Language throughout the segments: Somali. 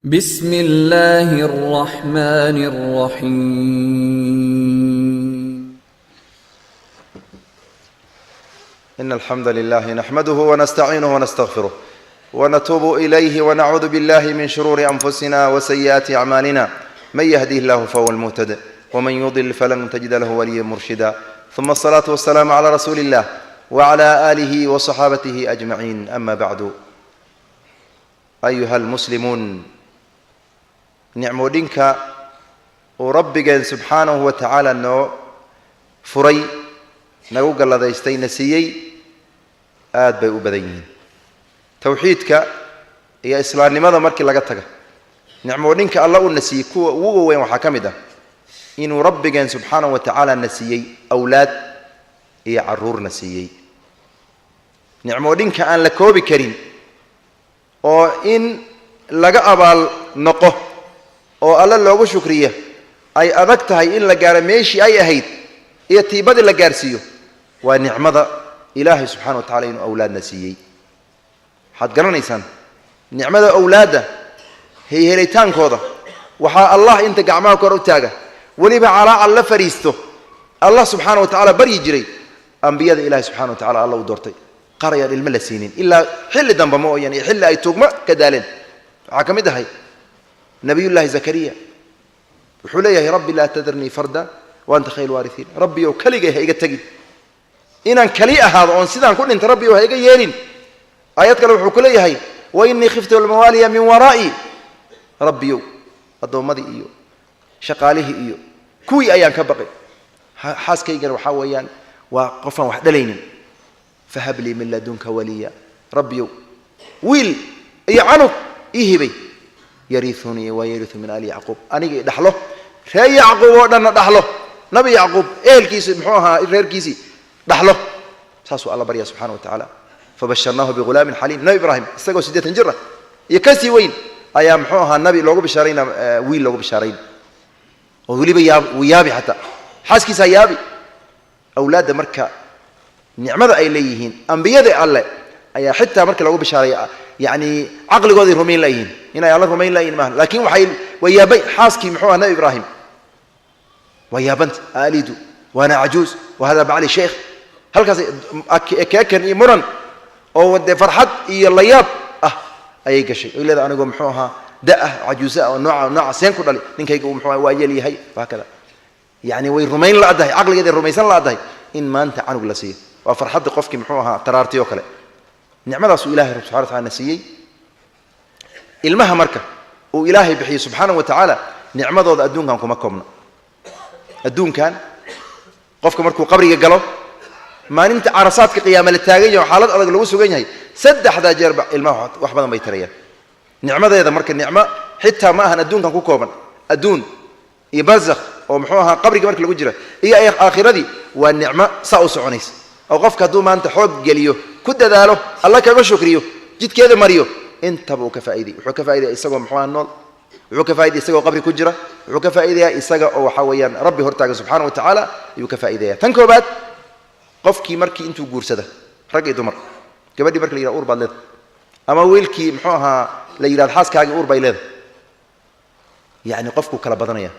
بسم الله الرحمن الرحيم إن الحمد لله نحمده ونستعينه ونستغفره ونتوب إليه ونعوذ بالله من شرور أنفسنا وسيئات أعمالنا من يهديه الله فهو المهتد ومن يضل فلن تجد له وليا مرشدا ثم الصلاة والسلام على رسول الله وعلى آله وصحابته أجمعين أما بعد أيها المسلمون nicmoodhinka uu rabbigeen subxaanahu wa tacaala noo furay nagu galladaystay na siiyey aad bay u badan yihiin tawxiidka iyo islaamnimada markii laga taga nicmoodhinka alla uu na siiyey kuwa ugu weyn waxaa ka mid ah inuu rabbigeen subxaanahu wa tacaala na siiyey awlaad iyo carruur na siiyey nicmoodhinka aan la koobi karin oo in laga abaal noqo oo alla loogu shukriya ay adag tahay in la gaaro meeshii ay ahayd iyo tiibadii la gaarsiiyo waa nicmada ilaahay subxaana wa tacala inuu awlaadna siiyey waxaad garanaysaan nicmada awlaadda helitaankooda waxaa allah inta gacmaha kor u taaga weliba calaacal la fariisto allah subxaana wa tacaala baryi jiray ambiyada ilaahay subxana wa tacala alla u doortay qarayaan ilmo la siinin ilaa xilli damba ma ooyan iyo xilli ay tuugma ka daaleen waxaa ka mid ahay نبي الله زكريا وحوليه يا ربي لا تذرني فردا وأنت خير الوارثين ربي وكلي هيجا تجي إن كلي هذا أن سيدان كل أنت ربي وهيجا يرين آيات كلام حكولي هاي وإني خفت الموالي من ورائي ربي الضوء مدي إيو شقاله إيو كوي أيان كبقي حاس كيجر وحويان وقفا وحدلين فهب لي من لدنك وليا ربي ويل يعنك إيهبي يرثني ويرث من آل يعقوب أنا دحله رأي يعقوب ودنا دحله نبي يعقوب الكيس محوها الكيسي دحله ساسو الله بريا سبحانه وتعالى فبشرناه بغلام حليم نبي إبراهيم استجوا سدية جرة يكسي وين أيام محوها النبي لوجو بشارين ويل لوجو بشارين وولي ويابي حتى حاسكي سيابي أولاد مركا نعمة أي ليهين أنبياء الله أي حتى مركا لوجو بشارين يعني عقل قاضي رمين لين هنا يا الله رمين لين ما لكن وحيل ويابي حاسكي محوها نبي إبراهيم ويا بنت آليدو وأنا عجوز وهذا بعلي شيخ هل كأكن مرن أو ود فرحت يلياب أي كشيء إلا أنا أقول محوها دأه عجوزاء ونوع سينكر لي نك يقول محوها ويلي هي وهكذا يعني ويرمين لا ده عقل قاضي رمين لا ده إن ما أنت عنو جلسية وفرحت قفك محوها ترارتي وكله نعمة سو إلهي رب سبحانه وتعالى نسيي المها مركة وإلهي بحي سبحانه وتعالى نعمة ضد أدون كان كمكمنا أدون كان قفك مركو قبري قالوا ما نمت عرصات كقيام التاجية وحالات أرجع لو سويني سد حدا جرب المها وحبنا ما يتريا نعمة إذا مركة النعمة حتى ما هن أدون كان كوكوبا أدون يبزخ ومحوها قبري مركة الوجرة هي آخر دي والنعمة سأوس عنيس أو قفك أدون ما أنت حب جليو كد ذاله الله كأجو شكريو جد كذا مريو أنت بوك فائدي وحك فائدة إسقى محوان النول وحك فائدة إسقى قبر كجرة وحك فائدة إسقى أو حويان ربي هرتاج سبحانه وتعالى يوك فائدة تنكو بعد قفكي مركي أنتو جورسده رجع دمر كبدي مركي ليرا أوربا لذ أما ويلكي محوها ليرا الحاس كاجي أوربا لذ يعني قفكو كلا بدنيا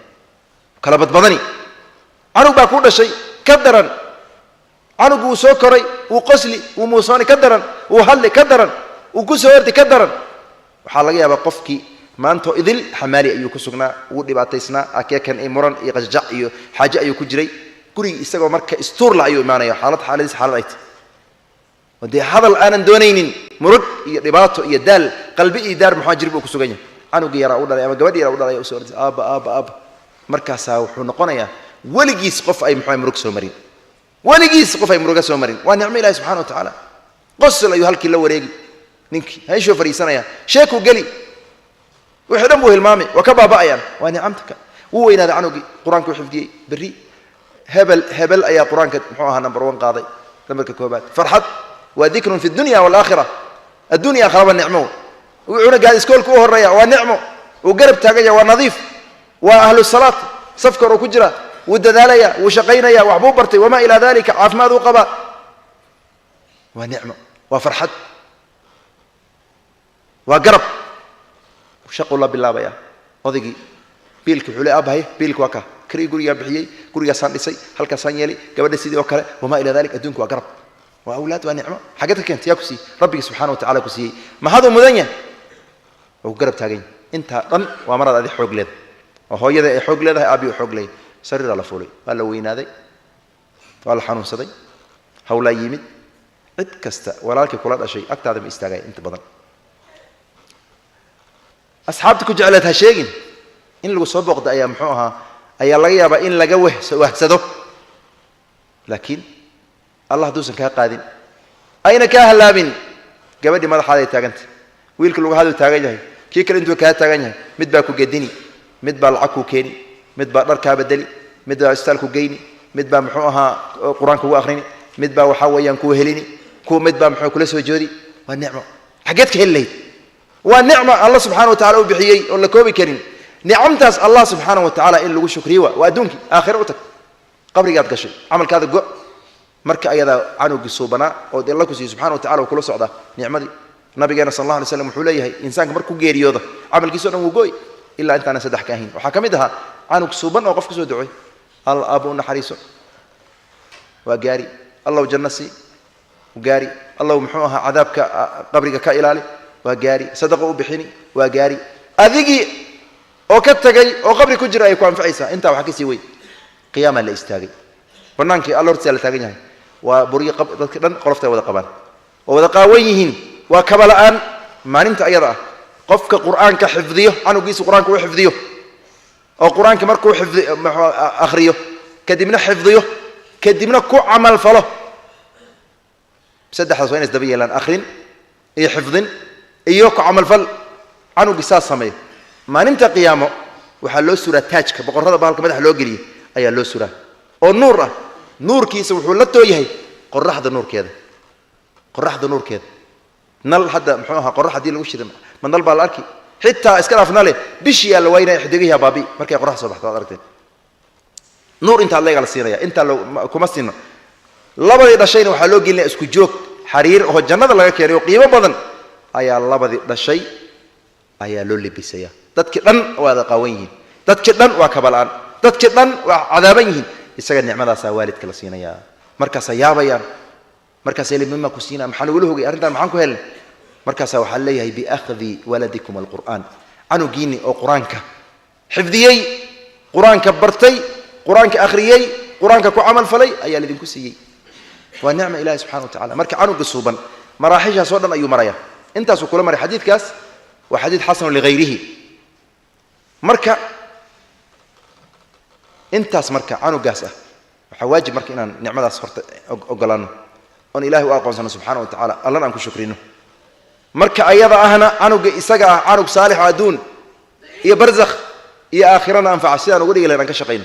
كلا بدني أنا بقول شيء كدرا عنقو سكري وقسلي وموصاني كدرا وهل كدرا وكسورتي كدرا وحالك يا بقفكي ما أنتو إذل حمالي أيو كسرنا ودي بعتيسنا أكيا كان إمران يقجع أيو حاجة أيو كجري كوري استجوا مركا استور لا أيو معنا حالات حالات ودي هذا الآن دونين مرد رباطه يدال قلبي يدار محاجر بوكسوجين عنو جيرا ولا يا جوادي ولا يا أسورتي أب مركا ساو حنقنا يا ولجيس قف أي محامي مركز سومرين ولجيس قف أي مركز سومرين ونعم الله سبحانه وتعالى قص أيها الكل وريجي نينك هاي شوف فريسنا يا شيكو قلي وحرمه المامي وكبا بأيان ونعمتك هو إن هذا عنه قرآنك وحفظي بري هبل أي قرآنك محوها نمبر 1 قاضي نمبر كوبات فرحت وذكر في الدنيا والآخرة الدنيا خرب النعمة وعنا قاعد يسكول كوه الريا ونعمه وقرب تاجي ونظيف وأهل الصلاة صفكر وكجرة والدلالية وشقينيا وحبوبرتي وما إلى ذلك عاف ما ذو قبا ونعمه وفرحت وقرب shaqo la bilaabaya odigi biilku xulay abahay biilku waka kari guriga bixiyay guriga san dhisay halka san yeeli gabadha sidoo kale wama ila dalik adduunku waa garab waa awlaad waa nicmo xagada keentay ku sii rabbiga subhanahu wa ta'ala ku sii ma hadu mudanya oo garab taagay inta dhan waa marad adi xoog leed oo hooyada ay xoog leedahay abi xoog leey sariir la fuulay waa la weynaaday waa la xanuunsaday hawla yimid cid kasta walaalkii kula dhashay agtaada ma istaagay inta badan asxaabtu ku jecelayd ha sheegin in lagu soo booqdo ayaa muxuu ahaa ayaa laga yaabaa in laga wahsado laakiin allah duusan ka qaadin ayna ka halaabin gabadhii madaxaada ay taaganta wiilka lagu hadu taagan yahay kii kale intuu ka taagan yahay mid baa ku gedini mid baa lacag ku keeni mid baa dhar ka bedeli mid baa istaal ku geeyni mid baa muxuu ahaa quraanka ugu akhrini mid baa waxa weeyaan ku helini ku mid baa muxuu kula soo joodi waa nicmo xageed ka helay waa nicmo allah subhanahu wa ta'ala u bixiyay oo la koobi karin nicamtaas allah subhanahu wa ta'ala in lagu shukriyo waa adduunki aakhiro u tag qabrigaad gashay amalkaada go marka ayada canugi suubana oo Allah ku siiyay subhanahu wa ta'ala kula socda nicmadii nabigeena sallallahu alayhi wasallam wuxuu leeyahay insaanka markuu geeriyoodo amalkiisu dhan wuu gooy ilaa intaana saddex ka ahayn waxa kamid aha canug suuban oo qof ka soo ducay al abu naxariiso waa gaari allah jannasi gaari allah muxuu aha cadaabka qabriga ka ilaali waa gaari sadaqa u bixini waa gaari adigi oo ka tagay oo qabri ku jira ay ku anfacaysaa inta waxa ka sii way qiyaama la istaagay banaanki allah hortiisa la taagan yahay waa buriga dadka dhan qolofta wada qabaan oo wada qaawan yihiin waa kabalaan maalinta ayada ah qofka quraanka xifdiyo anugiisu quraanka uu xifdiyo oo quraanka markuu akhriyo kadibna xifdiyo kadibna ku amal falo saddexdaas waa in isdaba yeelaan akhrin iyo xifdin iyo ku amal fal anugiisa sameey maalinta qiyaamo waxa loo suraa taajka boqorada baalka madax loo geliyo ayaa loo suraa oo nuur ah nuurkiisa wuxuu la tooyahay qorraxda nuurkeeda nal hadda muxuu ahaa qorraxdii lagu shiday ma nal baa la arki xitaa iska dhaafnale bishiya la wayna xidigaha baabi markay qorrax soo baxdo aragteen nuur inta la igala siinaya inta kuma siino labadii dhashayna waxa loo gelinaa isku joog xariir oo jannada laga keenay qiimo badan ayaa labadii dhashay ayaa loo libisaya dadkii dhan waa qaawan yihiin dadkii dhan waa kabalaan dadkii dhan waa cadaaban yihiin isaga nicmadaas waalidka la siinaya markaas yaabayaan markaas ilmihiima ku siina maxaan ugu hogay arintan maxaan ku helay markaas waxa leeyahay bi akhdhi waladikum alquran anugiini oo quraanka xifdiyay quraanka bartay quraanka akhriyay quraanka ku amal falay ayaa lidin ku siiyay waa nicmo ilaahi subhanahu wa ta'ala marka anuga suuban maraaxisha soo dhan ayuu maraya intaas uu kula maray xadiidkaas waa xadiid xasan li ghayrihi marka intaas marka anugaas ah waxa waajib marka inaan nicmadaas horta ogolaano on ilaahi u aqoonsano subhanahu wa ta'ala allah aan ku shukrino marka ayada ahna anuga isaga ah anug saalix aduun iyo barzakh iyo aakhirana anfaca sidaan ugu dhigi lahayn ka shaqeyno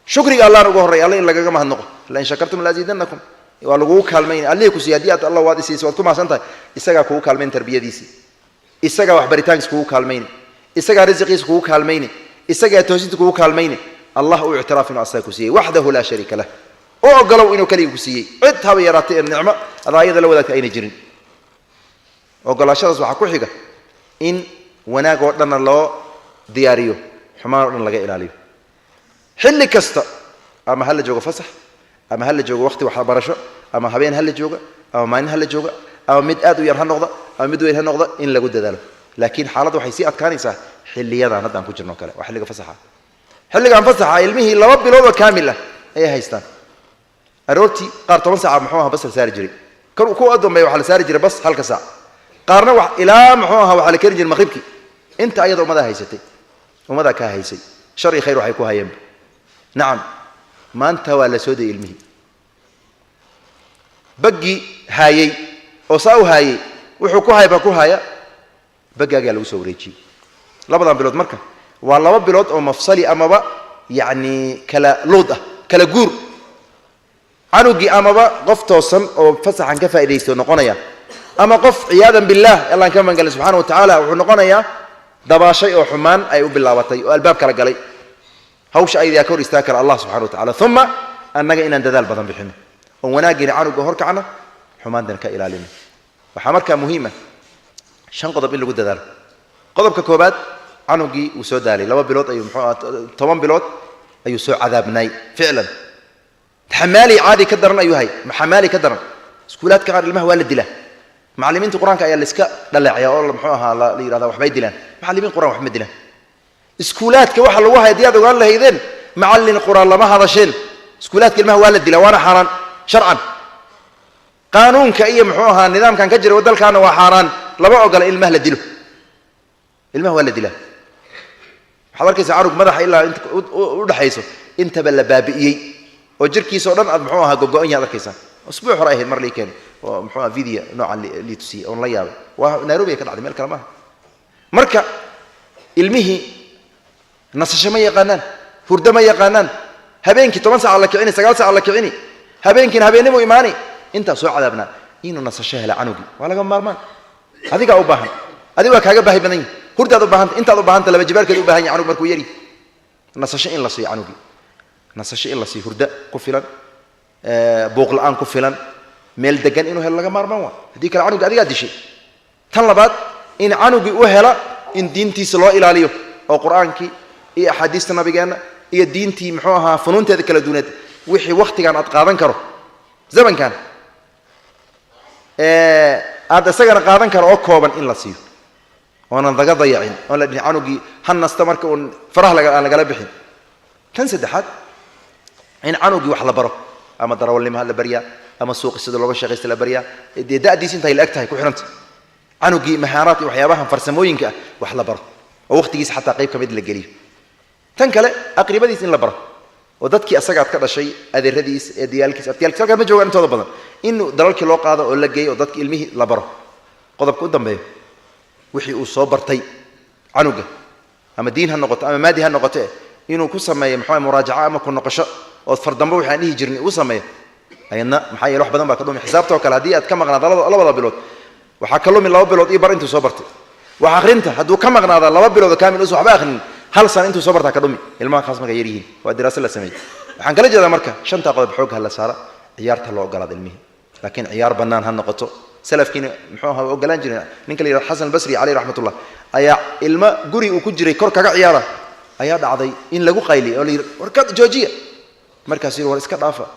shukriga allah ugu horeey allah in lagaga mahadnaqo la in shakartum la azidannakum waa lagu kaalmeyn allah ku siyaadiyad allah waad isiis waad ku maasantahay isaga ku kaalmeyn tarbiyadiisi isaga wax baritaankiisa ku kaalmeyn isaga rizqiisa ku kaalmeyn isaga toosinta ku kaalmeyn allah uu i'tiraafina asaga ku siiyay wahdahu la sharika lah oo galow inuu kaliya ku siiyay cid haba yaraatay nicmo adaayada la wadaagta ayna jirin oo galaashadaas waxa ku xiga in wanaag oo dhan loo diyaariyo xumaan oo dhan laga ilaaliyo xilli kasta ama hal joogo fasax ama hal joogo waqti wax barasho ama habeen hal joogo ama maalin hal joogo ama mid aad u yar ha noqdo ama mid weyn ha noqdo in lagu dadaalo laakiin xaaladdu waxay si adkaanaysaa xilliyadan hadda aan ku jirno kale wax xilliga fasaxa xilligan fasaxa ilmihi 2 bilood oo kaamil ah ay haystaan aroorti qaar 10 saac muxuu ahaa bas la saari jiray kan ku adoomay waxa la saari jiray bas halka saac qaarna wax ilaa muxuu ahaa waxa la keenin jiray maghribki inta ayada umada haysatay umada ka haysay shari khayr waxay ku hayeen naam maanta waa la soo day ilmihi bagi haayay oo saaw haayay wuxuu ku hayba ku haya bagaaga lagu soo wareejiyay labadan bilood marka waa 2 bilood oo mafsali amaba yaani kala luud ah kala guur anugi amaba qof toosan oo fasaxan ka faa'iideysto noqonaya ama qof ciyaadan billah allah ka mangal subhanahu wa ta'ala wuxuu noqonaya dabaashay oo xumaan ay u bilaabatay oo albaab kala galay hawsha ay ka hor istaakar allah subhanahu wa ta'ala thumma annaga inaan dadaal badan bixino oo wanaagina anuga hor kacna xumaantan ka ilaalino waxa marka muhiima shan qodob in lagu dadaalo qodobka koobaad عنقي وسودالي لو بلوت أيوه طبعا بلوت أيوه سو عذابناي فعلا حمالي عادي كدرنا أيوه هاي حمالي كدرنا سكولات كغير المه والد له معلمين القرآن كأي الإسكاء دلع يا الله محوها لا لي هذا وحبيد له معلمين القرآن وحمد له سكولات كواحد لوها يدياد وقال له إذن معلم القرآن لما هذا شيء سكولات كلمه والد له وانا حرام شرعا قانون كأي محوها النظام كان كجري ودل كان وحرام لما أقول المه لدله المه والد له حضرتك سعرك مدح إلا أنت ودحيسه أنت بلا بابئي وجركي سودان أضمحوها جوجوين هذا كيسان أسبوع رأيه المرة اللي كان ومحوها فيديو نوع اللي تسي أون لياب ونيروبي كان عادي ملك رماه مركا المه نص شمية قانان فردمية قانان هبينك 8 ساعة على كعيني 9 ساعة على كعيني هبينك هبيني مو إيماني أنت سوء عذابنا إنه نص الشهلة عنوجي ولا جم مرمان هذيك أو باهن هذيك وكاجا باهي بنين هرد هذا باهن أنت هذا باهن تلا بجبالك ذو باهن عنوج مركو يري نص شيء إلا صي عنوجي نص شيء إلا صي هرد كفلا بوق الآن كفلا ميل دجن إنه هلا جم مرمان هذيك العنوج هذيك هذا شيء طلبات إن عنوجي وهلا إن دينتي صلاة إلى عليه أو قرآنك إيه أحاديث النبي جانا إيه دينتي محوها فنون تذكر الدنيا وحي وقت كان أتقاضن كره زمن كان هذا سجن قاضن كره أكوبا إلا صير وأنا ضجا ضيعين ولا دي عنوجي هنستمر كون فرح لقى قلبحين كان سدحات إن عنوجي وحلا برا أما درا ولا مهلا بريا أما السوق السدر لو شغيست بريا ده دي سنتي الأكتها يكون حرمت عنوجي مهاراتي وحيابها فرسموينك وحلا برا ووقت جيس حتى قريب كميد الجليل تنكله أقرب ديس إن لبره ودتك أسقط كذا شيء هذا الرديس ديالكيس كذا ما جوا أنت هذا بدن إنه دلالك لو قاعد ولا جاي ودتك علمه لبره قدب قدام به وحي أصابرتي عنوجه أما دين هالنقطة أما ما دي هالنقطة إنه كسر ما يمحي مراجعة أما كنا قشة وفردم بروح يعني يجرني وسماه هينا محي يروح بدن بقدم حسابته وكل هدية كم غنا الله ولا بلوت وحكى لهم الله بلوت إيه بر أنت صبرت وآخرنت هدو كم غنا الله بلوت كامل أسبوع بآخر هل سنة أنتوا صبرت كدومي الماء خاص مغيرين والدراسة اللي سميت وحن كل جذا مركه شن تقعد بحوق هلا سارة عيار تلو قلاد علمه لكن عيار بنان هالنقطة سلف كين محوها وقلان جرينا نكل الحسن البصري عليه رحمة الله أيا الماء جري وكجري كرك عيارة أيا دعضي إن لقوا قيلي أولي وركض جوجية مركز سير ورسكت عفا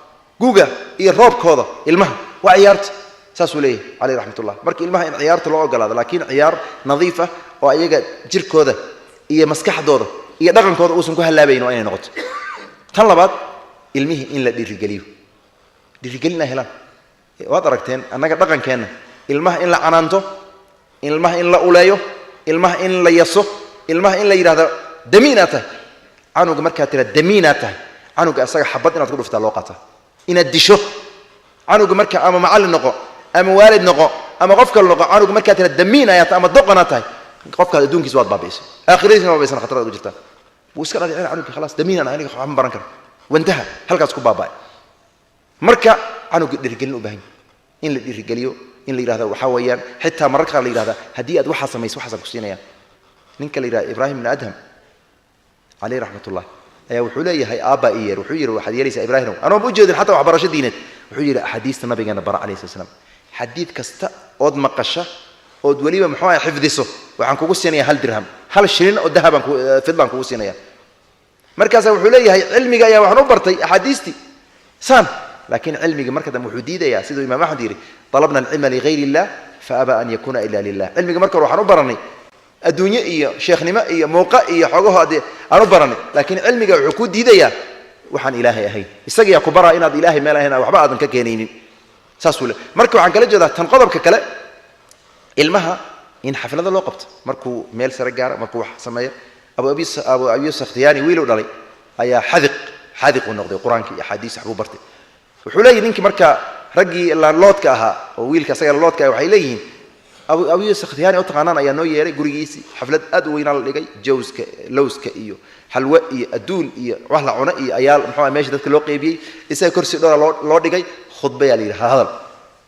جوجا الراب كذا الماء وعيارت ساسوليه عليه رحمة الله مركي الماء إن عيار تلو قلاد لكن عيار نظيفة وأيجا جر كذا إيه مسكح دوره إيه دقن كود أوسم كهلا بينه أين نقط طلبات علمه إن لا ديرجلنا هلا وأدركتين أنا دقن كان علمه إن لا عنانته علمه إن لا أولايو علمه إن لا يسوع علمه إن لا يراد دمينته عنو جمر كاتير دمينته عنو جأسق حبتنا تقول في الوقته إن الدشو عنو جمر كأما معلم نقع أما والد نقع أما غفك النقع عنو جمر كاتير دمينة يا أما دقناته قفك دون كيسوات بابيس آخرين ما بيسنا خطرات وجرتها وسكر هذه عنك خلاص دمين أنا عليك عم برنكر وانتهى هل كاسكو باباي مركع عنو رجلنا وبهين إن اللي رجليو إن اللي هذا وحويان حتى مركع اللي هذا هدي أدو حسن ما يسوى حسن كسينا يا نك اللي إبراهيم بن أدهم عليه رحمة الله يا وحولي هاي آبائي وحير وحد يليس إبراهيم أنا بوجد حتى وعبرش دينه وحير حديث النبي جانا برا عليه السلام حديث كستا أود مقشة أود وليبة محوى حفظه وعن كوسينيا هل درهم هل الشرين أو ذهب فضلا كوسينيا مركز وحولي هاي علمي جاي وحنوبرتي أحاديثتي سام لكن علمي مركز محدودة يا سيدو إمام أحمد يري طلبنا العلم لغير الله فأبى أن يكون إلا لله علمي مركز وحنوبرني الدنيا إيه شيخ نما إيه موقع إيه حقوها هذه أنوبرني لكن علمي عقود ديديا وحن إلهي هاي استجي كبرى إن هذا إلهي ما له هنا وحبا أذن كجنين ساسولة مركز عن كلا جدا تنقضب ككلا علمها إن حفل هذا الوقت مركو ميل سرجار مركو سماير أبو أبي سختياني ويلو دلي أي حذق النقد القرآن كي حديث أبو برتي وحولي إنك مركا رجي اللوت كها وويل كسر اللوت كها وحيلين أبو سختياني أتقننا يا نوي يري جوريسي حفلة أدوين على اللي جاي جوز لوز كإيو حلوة أدول وحلا عنا أيال محمد ماشي ذاك الوقت يبي إسا كرسي دور لود جاي خطبة يالي هذا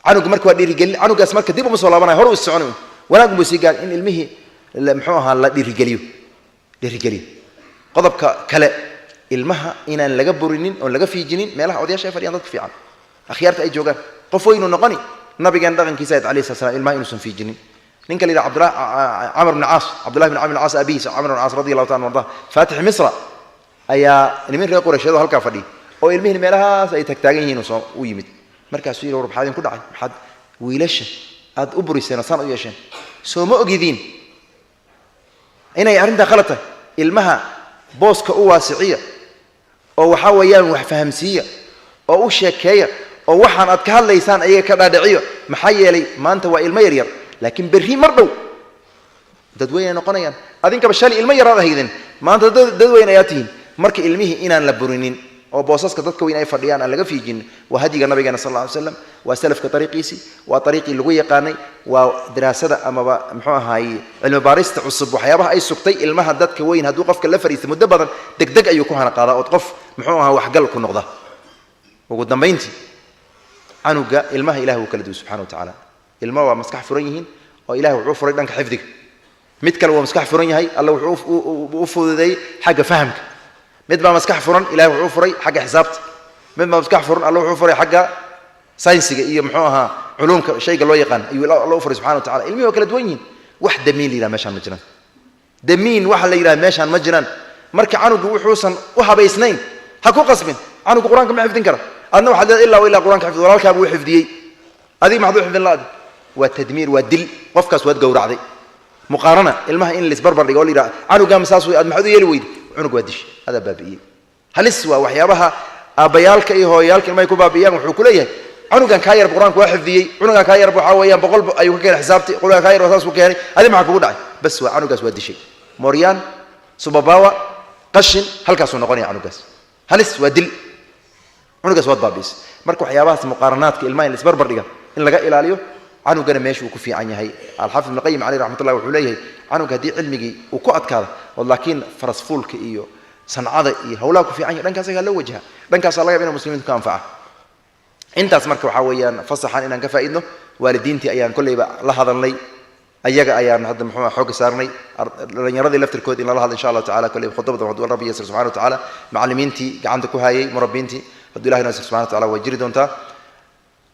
عنو مركو دير جل عنو جالس مركا ديبو مسولابنا هرو السعنون ولا قم بسيجان إن المه لمحوها لا دير قضب كلا المها إن لجبرنين أو لجف في جنين ما له عودية شايف اليوم في عام أخيرت أي جوجان قفوا إنه نقني النبي كان دعنا كيسات عليه السلام الماء إنه في جنين ninka la yidhaha camr bn caas cabdullahi bn camr bn caas abihiis camr bn caas radi allahu taala arda faatix misra ayaa nimin reer quraysheed oo halkaa fadhiya oo ilmihiin meelahaas ay tagtaagan yihiin u yimid markaasuu yidhi war maxaa idinku dhacay maxaad wiilasha aad u buriseen oo saan u yeesheen soo ma ogidiin inay arrintaa khalad tahay ilmaha booska u waasiciya oo waxaa weeyaan wax fahamsiiya oo u sheekeeya oo waxaan aad ka hadlaysaan ayaga ka dhaadhiciyo maxaa yeelay maanta waa ilmo yaryar laakiin berri mar dhow dadweyne ay noqonayaan adinkaba shalay ilmo yaraad ahaydeen maanta dadweyne ayaa tihiin marka ilmihii inaan la burinin oo boosaska dadka weyn ay fadhiyaan aan laga fiijin waa hadiga nabigeena sal alla alay slam waa salafka ariiqiisii waa ariiqii lagu yaqaanay waa daraasada amaba muxuu ahaaye cilmi baarista cusub waxyaabaha ay sugtay ilmaha dadka weyn hadduu qofka la fariista muddo badan degdeg ayuu ku hana qaadaa ood qof muxuu ahaa waxgal ku noqda ugu dambayntii canuga ilmaha ilahi wuu kala duway subxana wa tacaala ilma waa maskax furan yihiin oo ilahi wuxuu furay dhanka xifdiga mid kale waa maskax furan yahay alla wuxuu u fududeeyey xagga fahamka mid baa maskax furan ilahi wuxuu furay xagga xisaabta mid baa maskax furan alla wuxuu furay xagga saynsiga iyo muxuu ahaa culuumka shayga loo yaqaan ayuu alla u furay subxana wa tacala ilmihi waa kala duwan yihiin wax damiin la yidhaha meeshaan ma jiraan damiin waxa la yidhaha meeshaan ma jiraan marka canugu wuxuusan u habaysnayn ha ku qasbin canugu qur-aanka ma xifdin kara adna waxaad leedahay illaa wa illaa qur-aanka xifd walaalkaabu u xifdiyey adiga maxaad u xifdin la-adi waa tadmiir waa dil qofkaas waad gowracday muqaarana ilmaha in laisbarbar dhigo oo la yidhaha canugaama saas wey aad maxaad u yeeli weyday cunug waa dishi adaa baabi'iyey halis waa waxyaabaha aabbayaalka iyo hooyayaalka ilmahay ku baabi'iyaan wuxuu ku leeyahay cunugan kaa yarba qur-aanka waa xifdiyey cunugan kaa yarba waxaa weeyaan boqol ayuu ka keenay xisaabtii cunugan kaa yarba saas ku keenay adi maxaa kugu dhacay bas waa canugaas waa dishay mooryaan subabawa qashin halkaasuu noqonaya canugaas halis waa dil cunugaas waad baabi'isay marka waxyaabahaas muqaaranaadka ilmaha in laisbarbar dhiga in laga ilaaliyo canugana meesha uu ku fiican yahay alxaafid ibn qayim caleyh raxmatullah wuxuu leeyahay canuga haddii cilmigii uu ku adkaado oo laakiin farasfuulka iyo sancada iyo hawlaha ku fiican yahay dhankaas ayaa loo wajaha dhankaasaa laga yaba inu muslimiintu ka anfaca intaas marka waxaa weeyaan fasaxan inaan ka faa'iidno waalidiintii ayaan kolleyba la hadalnay ayaga ayaan hadda muxuu xooga saarnay dhalinyaradii laftirkood in lala hadlo insha allahu tacala kolleyba khudbada hadduu rabbi yasir subxana wa tacaala macallimiintii gacanta ku hayay murabbiintii hadduu ilahi nasir subxana wa tacala waa jiri doontaa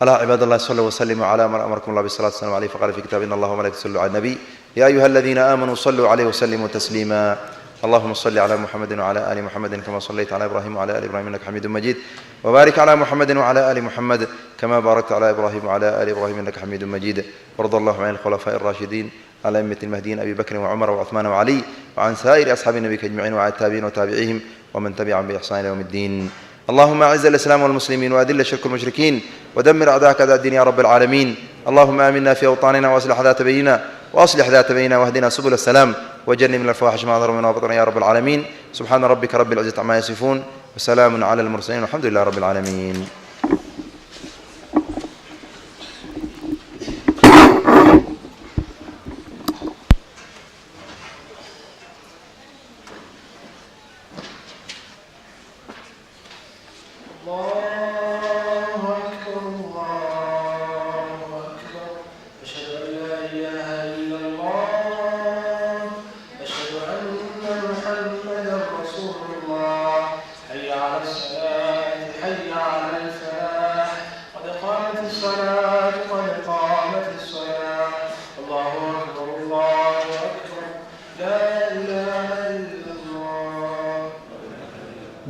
ألا عباد الله صلوا وسلموا على من أمركم الله بالصلاة والسلام عليه فقال في كتاب إن الله وملائكته يصلوا على النبي يا أيها الذين آمنوا صلوا عليه وسلموا تسليما اللهم صل على محمد وعلى آل محمد كما صليت على إبراهيم وعلى آل إبراهيم إنك حميد مجيد وبارك على محمد وعلى آل محمد كما باركت على إبراهيم وعلى آل إبراهيم إنك حميد مجيد وارض الله عن الخلفاء الراشدين على أئمة المهديين أبي بكر وعمر وعثمان وعلي وعن سائر أصحاب النبي أجمعين وعلى التابعين وتابعيهم ومن تبعهم بإحسان إلى يوم الدين اللهم أعز الإسلام والمسلمين وأذل الشرك المشركين ودمر أعداءك أعداء الدين يا رب العالمين اللهم آمنا في أوطاننا وأصلح ذات بيننا وأصلح ذات بيننا واهدنا سبل السلام وجنبنا الفواحش ما ظهر منها وبطن يا رب العالمين سبحان ربك رب العزة عما يصفون وسلام على المرسلين والحمد لله رب العالمين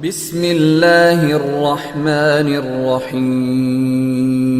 بسم الله الرحمن الرحيم